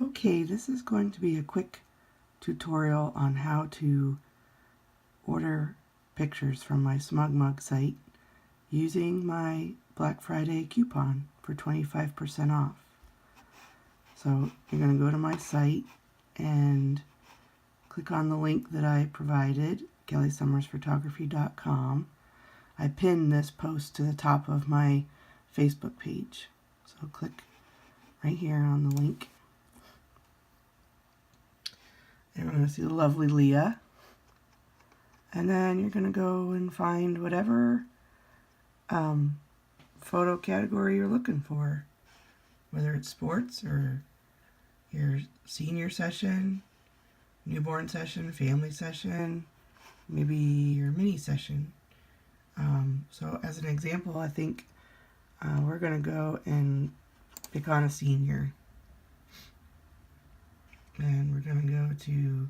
Okay, this is going to be a quick tutorial on how to order pictures from my Smug site using my Black Friday coupon for 25% off. So you're going to go to my site and click on the link that I provided, kellysummersphotography.com. I pinned this post to the top of my Facebook page. So click right here on the link. And we're going to see the lovely Leah. And then you're going to go and find whatever photo category you're looking for. Whether it's sports or your senior session, newborn session, family session, maybe your mini session. So as an example, I think we're going to go and pick on a senior. And we're going to go to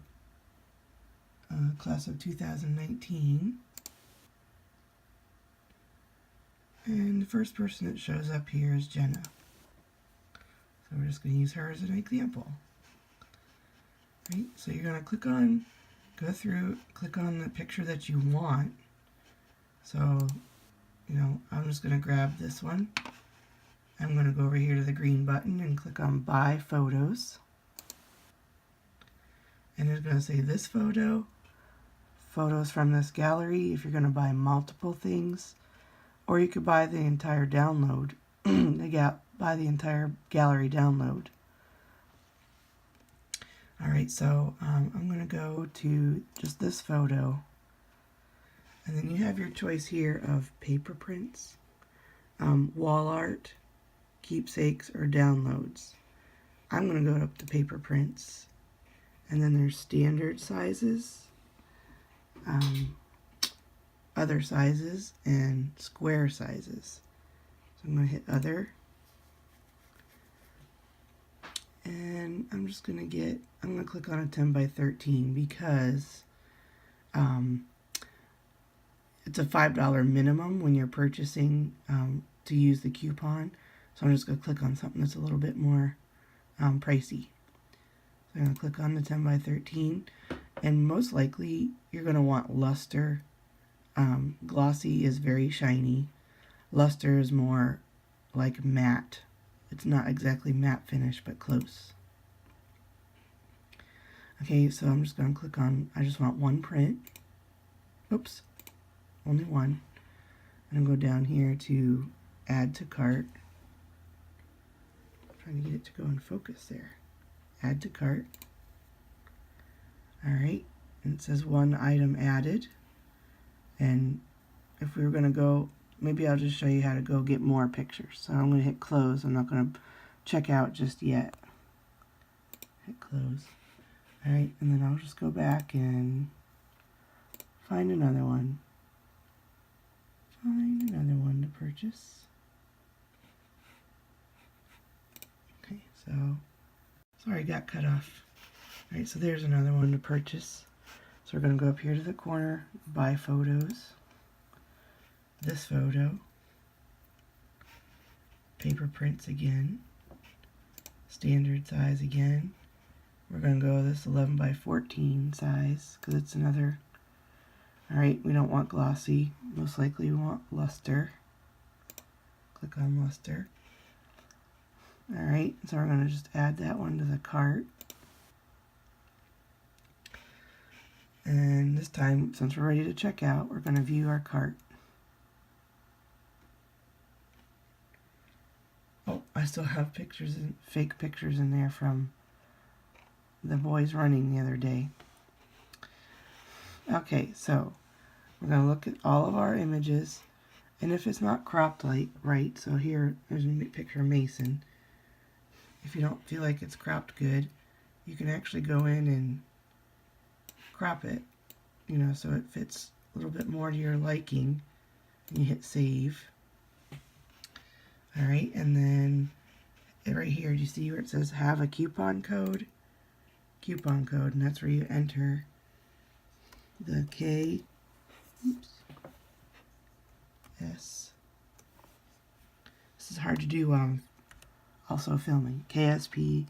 class of 2019. And the first person that shows up here is Jenna. So we're just going to use her as an example. Right? So you're going to go through, click on the picture that you want. So, I'm just going to grab this one. I'm going to go over here to the green button and click on Buy Photos. And it's going to say this photos from this gallery if you're going to buy multiple things. Or you could buy the entire download, buy the entire gallery download. Alright, so I'm going to go to just this photo. And then you have your choice here of paper prints, wall art, keepsakes, or downloads. I'm going to go up to paper prints. And then there's standard sizes, other sizes, and square sizes. So I'm going to hit other. And I'm going to click on a 10 by 13 because it's a $5 minimum when you're purchasing to use the coupon. So I'm just going to click on something that's a little bit more pricey. So I'm going to click on the 10 by 13, and most likely you're going to want luster. Glossy is very shiny. Luster is more like matte. It's not exactly matte finish, but close. Okay, so I'm just going to click on, I just want one print. Oops, only one. And I'm going to go down here to Add to Cart. I'm trying to get it to go in focus there. Add to Cart. Alright, and it says one item added. And if we were going to go, maybe I'll just show you how to go get more pictures. So I'm going to hit close. I'm not going to check out just yet. Hit close. Alright, and then I'll just go back and find another one. Find another one to purchase. Okay, so, sorry, got cut off. Alright, so there's another one to purchase. So we're going to go up here to the corner, Buy Photos, this photo, paper prints again, standard size again. We're going to go this 11 by 14 size because it's another. Alright, we don't want glossy. Most likely we want luster. Click on luster. Alright, so we're going to just add that one to the cart. And this time, since we're ready to check out, we're going to view our cart. Oh, I still have fake pictures in there from the boys running the other day. Okay, so we're going to look at all of our images, and if it's not cropped right, so here, there's a picture of Mason. If you don't feel like it's cropped good, you can actually go in and crop it, so it fits a little bit more to your liking, and you hit save. Alright, and then right here, do you see where it says have a coupon code? Coupon code, and that's where you enter the S. This is hard to do also filming. KSP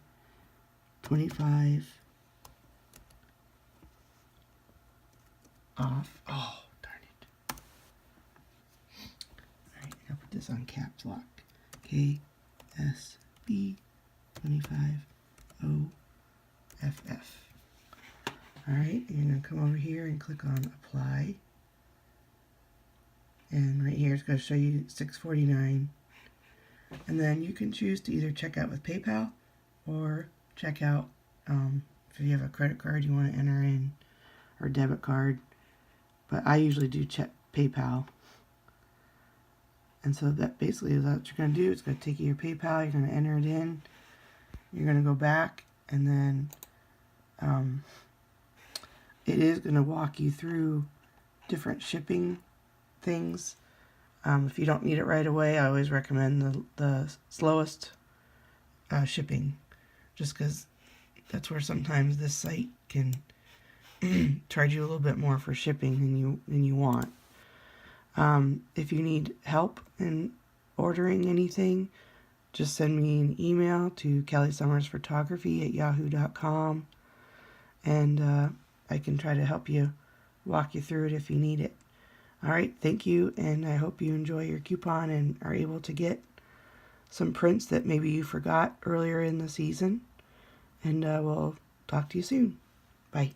25 off. Oh, darn it. Alright, I'll put this on caps lock. KSB 25 OFF. Alright, you're going to come over here and click on apply. And right here it's going to show you $6.49. And then you can choose to either check out with PayPal or check out if you have a credit card you want to enter in, or debit card. But I usually do check PayPal. And so that basically is what you're going to do. It's going to take you your PayPal, you're going to enter it in, you're going to go back, and then it is going to walk you through different shipping things. If you don't need it right away, I always recommend the slowest shipping, just because that's where sometimes this site can charge you a little bit more for shipping than you want. If you need help in ordering anything, just send me an email to kellysummersphotography@yahoo.com, and I can try to help you, walk you through it if you need it. Alright, thank you, and I hope you enjoy your coupon and are able to get some prints that maybe you forgot earlier in the season. And we'll talk to you soon. Bye.